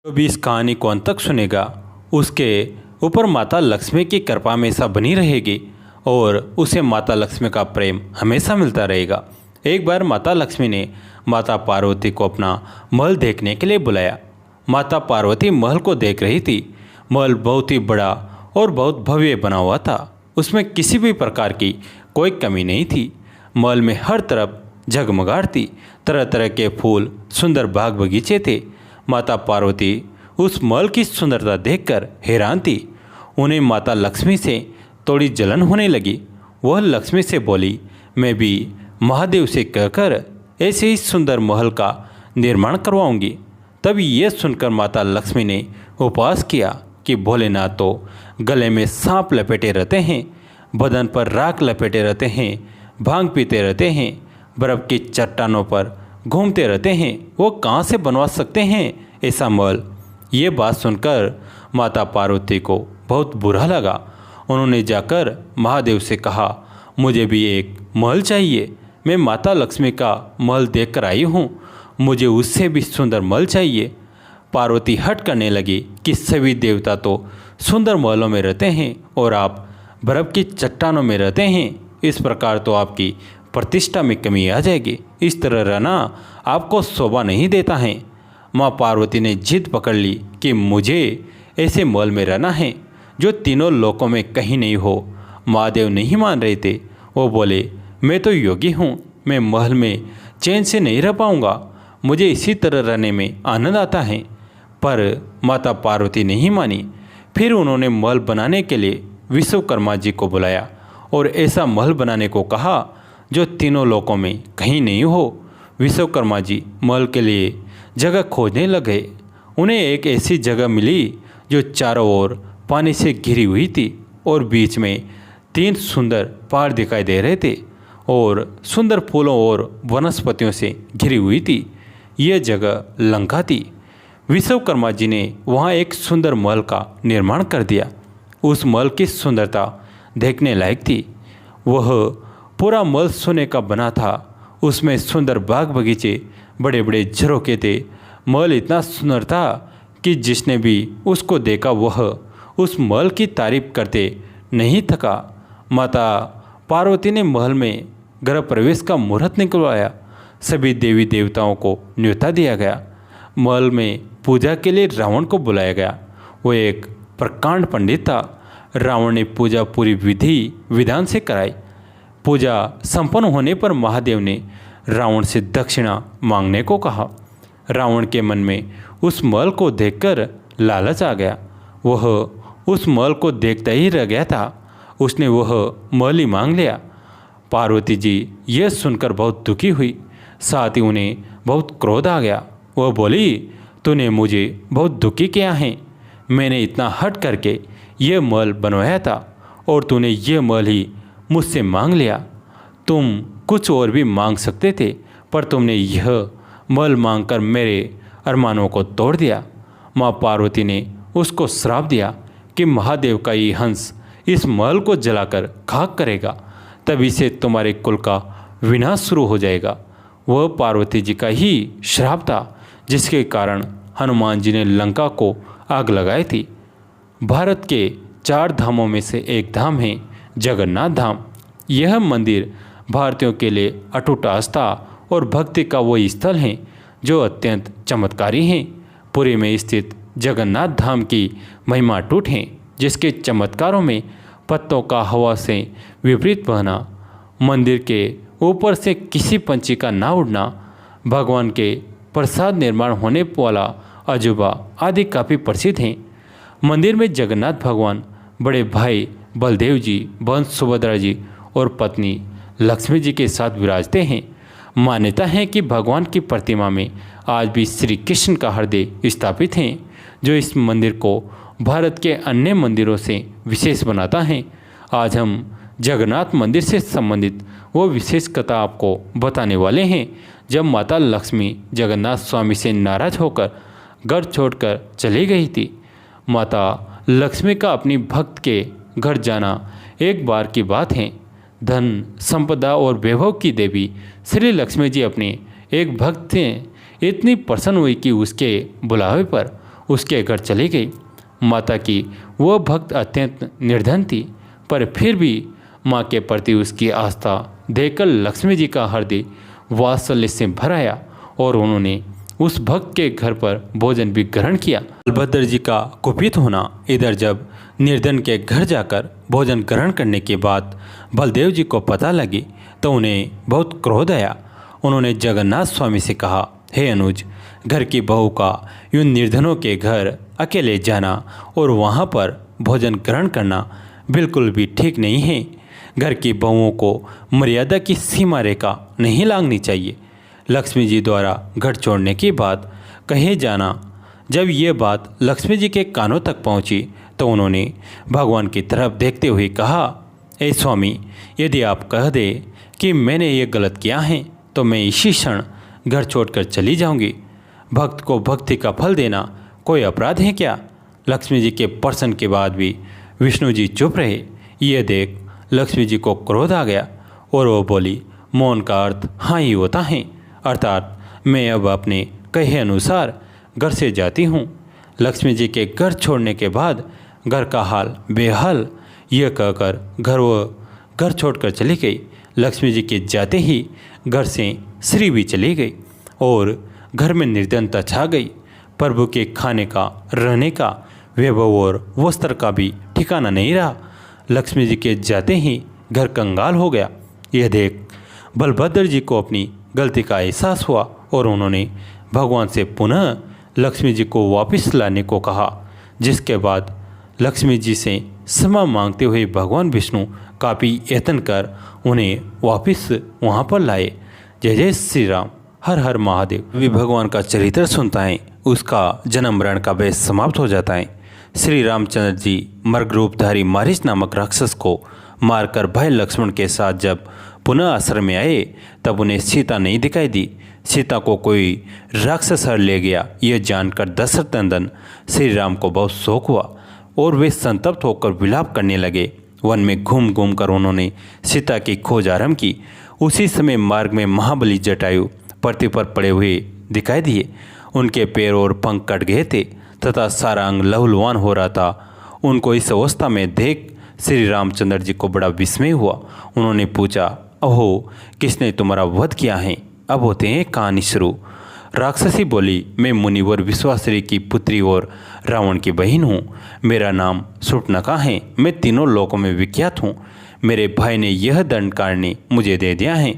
जो भी इस कहानी को अंत तक सुनेगा उसके ऊपर माता लक्ष्मी की कृपा हमेशा बनी रहेगी और उसे माता लक्ष्मी का प्रेम हमेशा मिलता रहेगा। एक बार माता लक्ष्मी ने माता पार्वती को अपना महल देखने के लिए बुलाया। माता पार्वती महल को देख रही थी। महल बहुत ही बड़ा और बहुत भव्य बना हुआ था। उसमें किसी भी प्रकार की कोई कमी नहीं थी। महल में हर तरफ जगमगाहट थी। तरह तरह के फूल, सुंदर बाग बगीचे थे। माता पार्वती उस महल की सुंदरता देखकर हैरान थी। उन्हें माता लक्ष्मी से थोड़ी जलन होने लगी। वह लक्ष्मी से बोली, मैं भी महादेव से कहकर ऐसे ही सुंदर महल का निर्माण करवाऊंगी। तभी यह सुनकर माता लक्ष्मी ने उपवास किया कि भोलेनाथ तो गले में सांप लपेटे रहते हैं, बदन पर राख लपेटे रहते हैं, भांग पीते रहते हैं, बर्फ़ की चट्टानों पर घूमते रहते हैं, वो कहाँ से बनवा सकते हैं ऐसा महल। ये बात सुनकर माता पार्वती को बहुत बुरा लगा। उन्होंने जाकर महादेव से कहा, मुझे भी एक महल चाहिए। मैं माता लक्ष्मी का महल देख कर आई हूँ, मुझे उससे भी सुंदर महल चाहिए। पार्वती हट करने लगी कि सभी देवता तो सुंदर महलों में रहते हैं और आप बर्फ़ की चट्टानों में रहते हैं। इस प्रकार तो आपकी प्रतिष्ठा में कमी आ जाएगी। इस तरह रहना आपको शोभा नहीं देता है। माँ पार्वती ने जिद पकड़ ली कि मुझे ऐसे महल में रहना है जो तीनों लोकों में कहीं नहीं हो। महादेव नहीं मान रहे थे। वो बोले, मैं तो योगी हूँ, मैं महल में चैन से नहीं रह पाऊँगा, मुझे इसी तरह रहने में आनंद आता है। पर माता पार्वती नहीं मानी। फिर उन्होंने महल बनाने के लिए विश्वकर्मा जी को बुलाया और ऐसा महल बनाने को कहा जो तीनों लोकों में कहीं नहीं हो। विश्वकर्मा जी महल के लिए जगह खोजने लगे। उन्हें एक ऐसी जगह मिली जो चारों ओर पानी से घिरी हुई थी और बीच में 3 सुंदर पहाड़ दिखाई दे रहे थे और सुंदर फूलों और वनस्पतियों से घिरी हुई थी। यह जगह लंका थी। विश्वकर्मा जी ने वहाँ एक सुंदर महल का निर्माण कर दिया। उस महल की सुंदरता देखने लायक थी। वह पूरा महल सोने का बना था। उसमें सुंदर बाग बगीचे, बड़े बड़े झरोखे थे। महल इतना सुंदर था कि जिसने भी उसको देखा वह उस महल की तारीफ करते नहीं थका। माता पार्वती ने महल में गृह प्रवेश का मुहूर्त निकलवाया। सभी देवी देवताओं को न्योता दिया गया। महल में पूजा के लिए रावण को बुलाया गया। वो एक प्रकांड पंडित था। रावण ने पूजा पूरी विधि विधान से कराई। पूजा संपन्न होने पर महादेव ने रावण से दक्षिणा मांगने को कहा। रावण के मन में उस महल को देखकर लालच आ गया। वह उस महल को देखता ही रह गया था। उसने वह महल ही मांग लिया। पार्वती जी यह सुनकर बहुत दुखी हुई, साथ ही उन्हें बहुत क्रोध आ गया। वह बोली, तूने मुझे बहुत दुखी किया है। मैंने इतना हट करके यह महल बनवाया था और तूने यह महल ही मुझसे मांग लिया। तुम कुछ और भी मांग सकते थे, पर तुमने यह महल मांगकर मेरे अरमानों को तोड़ दिया। माँ पार्वती ने उसको श्राप दिया कि महादेव का ये हंस इस महल को जलाकर खाक करेगा, तभी से तुम्हारे कुल का विनाश शुरू हो जाएगा। वह पार्वती जी का ही श्राप था जिसके कारण हनुमान जी ने लंका को आग लगाई थी। भारत के 4 धामों में से एक धाम है जगन्नाथ धाम। यह मंदिर भारतीयों के लिए अटूट आस्था और भक्ति का वो स्थल है जो अत्यंत चमत्कारी हैं। पुरी में स्थित जगन्नाथ धाम की महिमा अटूट है, जिसके चमत्कारों में पत्तों का हवा से विपरीत बहना, मंदिर के ऊपर से किसी पंछी का ना उड़ना, भगवान के प्रसाद निर्माण होने वाला अजूबा आदि काफ़ी प्रसिद्ध हैं। मंदिर में जगन्नाथ भगवान बड़े भाई बलदेव जी, बहन सुभद्रा जी और पत्नी लक्ष्मी जी के साथ विराजते हैं। मान्यता है कि भगवान की प्रतिमा में आज भी श्री कृष्ण का हृदय स्थापित है, जो इस मंदिर को भारत के अन्य मंदिरों से विशेष बनाता है। आज हम जगन्नाथ मंदिर से संबंधित वो विशेष कथा आपको बताने वाले हैं। जब माता लक्ष्मी जगन्नाथ स्वामी से नाराज होकर घर छोड़कर चली गई थी। माता लक्ष्मी का अपनी भक्त के घर जाना एक बार की बात है। धन, संपदा और वैभव की देवी श्री लक्ष्मी जी अपने एक भक्त से इतनी प्रसन्न हुई कि उसके बुलावे पर उसके घर चली गई। माता की वह भक्त अत्यंत निर्धन थी, पर फिर भी माँ के प्रति उसकी आस्था देखकर लक्ष्मी जी का हृदय वात्सल्य से भर आया और उन्होंने उस भक्त के घर पर भोजन भी ग्रहण किया। बलभद्र जी का कुपित होना। इधर जब निर्धन के घर जाकर भोजन ग्रहण करने के बाद बलदेव जी को पता लगी तो उन्हें बहुत क्रोध आया। उन्होंने जगन्नाथ स्वामी से कहा, हे अनुज, घर की बहू का यूं निर्धनों के घर अकेले जाना और वहाँ पर भोजन ग्रहण करना बिल्कुल भी ठीक नहीं है। घर की बहुओं को मर्यादा की सीमा रेखा नहीं लांघनी चाहिए। लक्ष्मी जी द्वारा घर छोड़ने की बात कहे जाना। जब ये बात लक्ष्मी जी के कानों तक पहुंची तो उन्होंने भगवान की तरफ देखते हुए कहा, ए स्वामी, यदि आप कह दे कि मैंने ये गलत किया है तो मैं इसी क्षण घर छोड़कर चली जाऊंगी। भक्त को भक्ति का फल देना कोई अपराध है क्या? लक्ष्मी जी के प्रश्न के बाद भी विष्णु जी चुप रहे। ये देख लक्ष्मी जी को क्रोध आ गया और वो बोली, मौन का अर्थ हाँ ही होता है, अर्थात मैं अब अपने कहे अनुसार घर से जाती हूँ। लक्ष्मी जी के घर छोड़ने के बाद घर का हाल बेहाल यह कहकर घर छोड़कर चली गई। लक्ष्मी जी के जाते ही घर से श्री भी चली गई और घर में निर्धनता छा गई। प्रभु के खाने का, रहने का, वैभव और वस्त्र का भी ठिकाना नहीं रहा। लक्ष्मी जी के जाते ही घर कंगाल हो गया। यह देख बलभद्र जी को अपनी गलती का एहसास हुआ और उन्होंने भगवान से पुनः लक्ष्मी जी को वापस लाने को कहा, जिसके बाद लक्ष्मी जी से क्षमा मांगते हुए भगवान विष्णु काफ़ी यत्न कर उन्हें वापस वहाँ पर लाए। जय जय श्री राम, हर हर महादेव। वे भगवान का चरित्र सुनता है, उसका जन्म मरण का वेश समाप्त हो जाता है। श्री रामचंद्र जी मर्ग रूपधारी मारीच नामक राक्षस को मारकर भाई लक्ष्मण के साथ जब पुनः आश्रम में आए तब उन्हें सीता नहीं दिखाई दी। सीता को कोई राक्षस हर ले गया। यह जानकर दशरथ नंदन श्री राम को बहुत शोक हुआ और वे संतप्त होकर विलाप करने लगे। वन में घूम घूम कर उन्होंने सीता की खोज आरंभ की। उसी समय मार्ग में महाबली जटायु पृथ्वी पर पड़े हुए दिखाई दिए। उनके पैर और पंख कट गए थे तथा सारा अंग लहूलुहान हो रहा था। उनको इस अवस्था में देख श्री रामचंद्र जी को बड़ा विस्मय हुआ। उन्होंने पूछा, अहो, किसने तुम्हारा वध किया है? अब होते हैं कहानी शुरू। राक्षसी बोली, मैं मुनिवर विश्वासरी की पुत्री और रावण की बहन हूँ। मेरा नाम शूर्पणखा है। मैं तीनों लोकों में विख्यात हूँ। मेरे भाई ने यह दंडकारण्य मुझे दे दिया है।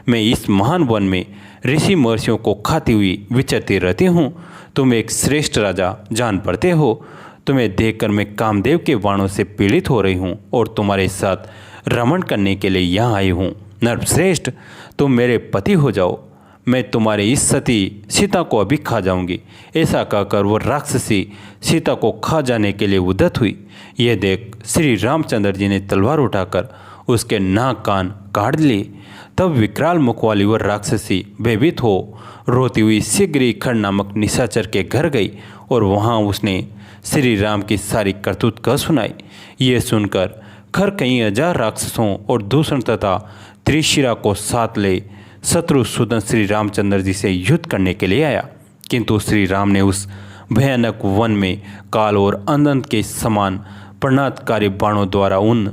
मैं इस महान वन में ऋषि महर्षियों को खाती हुई विचरती रहती हूँ। तुम एक श्रेष्ठ राजा जान पड़ते हो। तुम्हें देखकर मैं कामदेव के बाणों से पीड़ित हो रही हूँ और तुम्हारे साथ रमण करने के लिए यहाँ आई हूँ। नरश्रेष्ठ, तुम मेरे पति हो जाओ। मैं तुम्हारी इस सती सीता को अभी खा जाऊंगी। ऐसा कहकर वो राक्षसी सीता को खा जाने के लिए उद्यत हुई। यह देख श्री रामचंद्र जी ने तलवार उठाकर उसके नाक कान काट लिए। तब विकराल मुख वाली वह राक्षसी भयभीत हो रोती हुई शीघ्र ही खड़ नामक निशाचर के घर गई और वहाँ उसने श्री राम की सारी करतूत कह सुनाई। ये सुनकर खर कई हजार राक्षसों और दूषण तथा त्रिशिरा को साथ ले शत्रुसूदन श्री रामचंद्र जी से युद्ध करने के लिए आया, किंतु श्री राम ने उस भयानक वन में काल और अनंत के समान प्रणातकारी बाणों द्वारा उन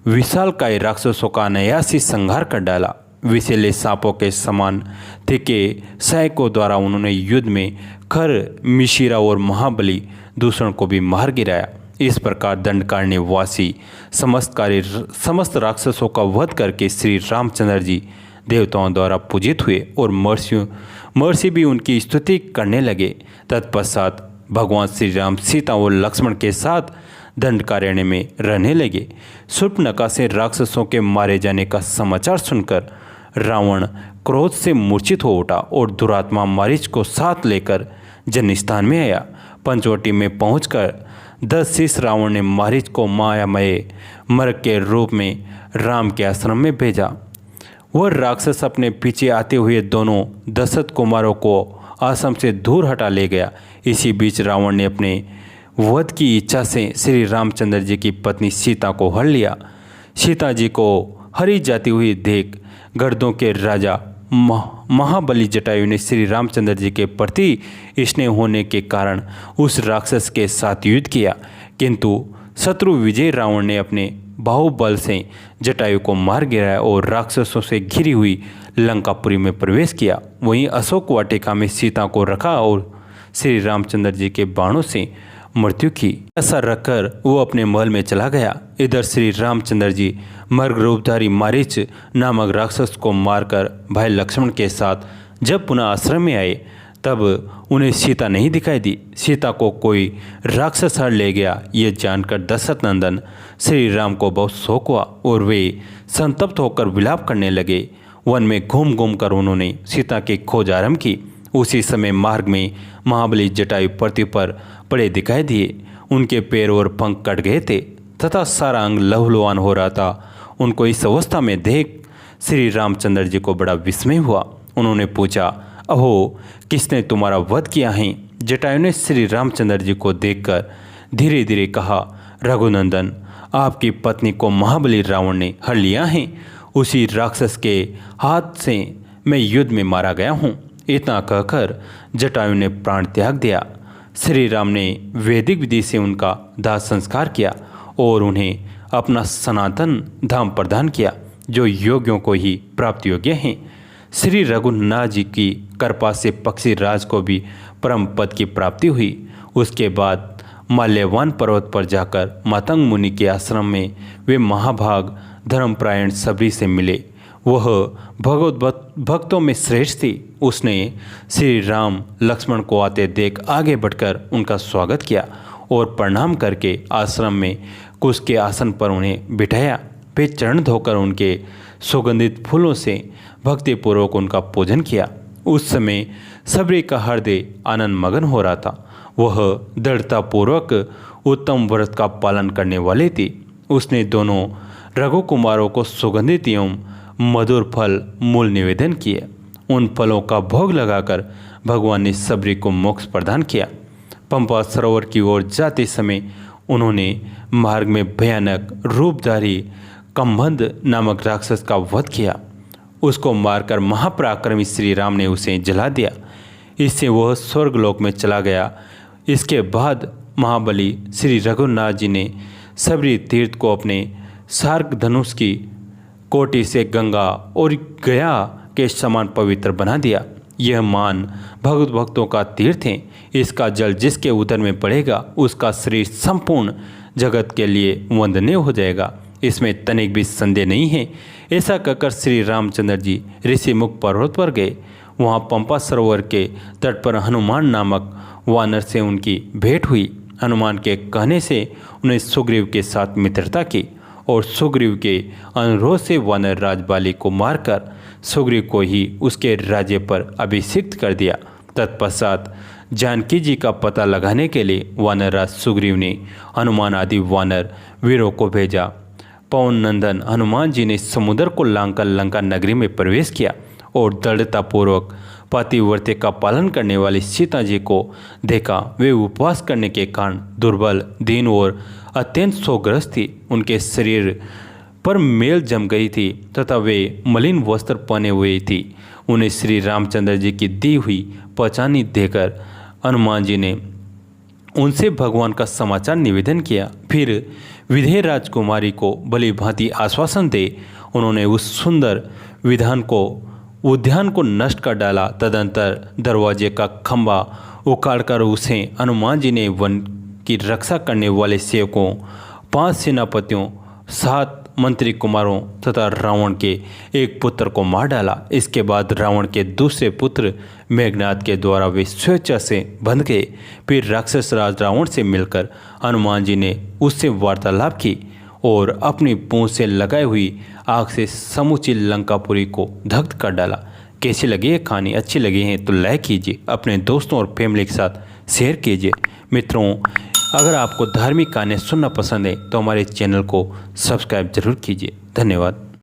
विशालकाय राक्षसों का अनायासी संहार कर डाला। विषैले सांपों के समान थिके सैकों द्वारा उन्होंने युद्ध में खर, मिशिरा और महाबली दूषण को भी मार गिराया। इस प्रकार दंडकारण्य वासी समस्त राक्षसों का वध करके श्री रामचंद्र जी देवताओं द्वारा पूजित हुए और महर्षि भी उनकी स्तुति करने लगे। तत्पश्चात भगवान श्री राम सीता और लक्ष्मण के साथ दंडकारण्य में रहने लगे। शूर्पणखा से राक्षसों के मारे जाने का समाचार सुनकर रावण क्रोध से मूर्छित हो उठा और दुरात्मा मारीच को साथ लेकर जन्मस्थान में आया। पंचवटी में पहुंचकर 10 शीश रावण ने मारीच को मायामय मर्ग के रूप में राम के आश्रम में भेजा। वह राक्षस अपने पीछे आते हुए दोनों दशरथ कुमारों को आश्रम से दूर हटा ले गया। इसी बीच रावण ने अपने वध की इच्छा से श्री रामचंद्र जी की पत्नी सीता को हर लिया। सीता जी को हरी जाती हुई देख गर्दों के राजा महाबली जटायु ने श्री रामचंद्र जी के प्रति स्नेह होने के कारण उस राक्षस के साथ युद्ध किया, किंतु शत्रु विजय रावण ने अपने बाहुबल से जटायु को मार गिराया और राक्षसों से घिरी हुई लंकापुरी में प्रवेश किया। वहीं अशोक वाटिका में सीता को रखा और श्री रामचंद्र जी के बाणों से मृत्यु की। ऐसा रखकर वो अपने महल में चला गया। इधर श्री रामचंद्र जी मर्ग रूपधारी मारीच नामक राक्षस को मारकर भाई लक्ष्मण के साथ जब पुनः आश्रम में आए तब उन्हें सीता नहीं दिखाई दी। सीता को कोई राक्षस हर ले गया। ये जानकर दशरथ नंदन श्री राम को बहुत शोक हुआ और वे संतप्त होकर विलाप करने लगे। वन में घूम घूम कर उन्होंने सीता की खोज आरंभ की। उसी समय मार्ग में महाबली जटायु पृथ्वी पर पड़े दिखाई दिए। उनके पैर और पंख कट गए थे तथा सारा अंग लहूलुहान हो रहा था। उनको इस अवस्था में देख श्री रामचंद्र जी को बड़ा विस्मय हुआ। उन्होंने पूछा, अहो किसने तुम्हारा वध किया है? जटायु ने श्री रामचंद्र जी को देखकर धीरे धीरे कहा, रघुनंदन, आपकी पत्नी को महाबली रावण ने हर लिया है। उसी राक्षस के हाथ से मैं युद्ध में मारा गया हूँ। इतना कहकर जटायु ने प्राण त्याग दिया। श्री राम ने वैदिक विधि से उनका दाह संस्कार किया और उन्हें अपना सनातन धाम प्रदान किया, जो योगियों को ही प्राप्त योग्य हैं। श्री रघुनाथ जी की कृपा से पक्षी राज को भी परम पद की प्राप्ति हुई। उसके बाद माल्यवान पर्वत पर जाकर मातंग मुनि के आश्रम में वे महाभाग धर्मपरायण सबरी से मिले। वह भगवत भक्तों में श्रेष्ठ थी। उसने श्री राम लक्ष्मण को आते देख आगे बढ़कर उनका स्वागत किया और प्रणाम करके आश्रम में कुश के आसन पर उन्हें बिठाया। वे चरण धोकर उनके सुगंधित फूलों से भक्तिपूर्वक उनका पूजन किया। उस समय सबरी का हृदय आनंद मगन हो रहा था। वह दृढ़तापूर्वक उत्तम व्रत का पालन करने वाली थी। उसने दोनों रघुकुमारों को सुगंधित एवं मधुर फल मूल निवेदन किए। उन फलों का भोग लगाकर भगवान ने सबरी को मोक्ष प्रदान किया। पंपा सरोवर की ओर जाते समय उन्होंने मार्ग में भयानक रूपधारी कंबंध नामक राक्षस का वध किया। उसको मारकर महापराक्रमी श्री राम ने उसे जला दिया। इससे वह स्वर्गलोक में चला गया। इसके बाद महाबली श्री रघुनाथ जी ने सबरी तीर्थ को अपने सार्क धनुष की कोटि से गंगा और गया के समान पवित्र बना दिया। यह मान भगवत भक्तों का तीर्थ है। इसका जल जिसके उदर में पड़ेगा उसका शरीर संपूर्ण जगत के लिए वंदनीय हो जाएगा। इसमें तनिक भी संदेह नहीं है। ऐसा कहकर श्री रामचंद्र जी ऋषिमुख पर्वत पर गए। वहाँ पंपा सरोवर के तट पर हनुमान नामक वानर से उनकी भेंट हुई। हनुमान के कहने से उन्हें सुग्रीव के साथ मित्रता की और सुग्रीव के अनुरोध से वानर राज बाली को मारकर सुग्रीव को ही उसके राज्य पर अभिषिक्त कर दिया। तत्पश्चात जानकी जी का पता लगाने के लिए वानरराज सुग्रीव ने हनुमान आदि वानर वीरों को भेजा। पवन नंदन हनुमान जी ने समुद्र को लांघकर लंका नगरी में प्रवेश किया और दृढ़तापूर्वक पतिव्रते का पालन करने वाली सीता जी को देखा। वे उपवास करने के कारण दुर्बल, दीन और अत्यंत शोकग्रस्त थी। उनके शरीर पर मेल जम गई थी तथा वे मलिन वस्त्र पहने हुए थी। उन्हें श्री रामचंद्र जी की दी हुई पहचानी देकर हनुमान जी ने उनसे भगवान का समाचार निवेदन किया। फिर विधेय राजकुमारी को भली भांति आश्वासन दे उन्होंने उस सुंदर उद्यान को नष्ट कर डाला। तदंतर दरवाजे का खंभा उखाड़कर उसे हनुमान जी ने वन की रक्षा करने वाले सेवकों, 5 सेनापतियों, 7 मंत्री कुमारों तथा रावण के एक पुत्र को मार डाला। इसके बाद रावण के दूसरे पुत्र मेघनाद के द्वारा वे स्वेच्छा से बंध गए। फिर राक्षस राज रावण से मिलकर हनुमान जी ने उससे वार्तालाप की और अपनी पूंछ से लगाई हुई आग से समूची लंकापुरी को दग्ध कर डाला। कैसी लगी ये कहानी? अच्छी लगी है तो लाइक कीजिए, अपने दोस्तों और फैमिली के साथ शेयर कीजिए। मित्रों, अगर आपको धार्मिक कहानियाँ सुनना पसंद है तो हमारे चैनल को सब्सक्राइब जरूर कीजिए। धन्यवाद।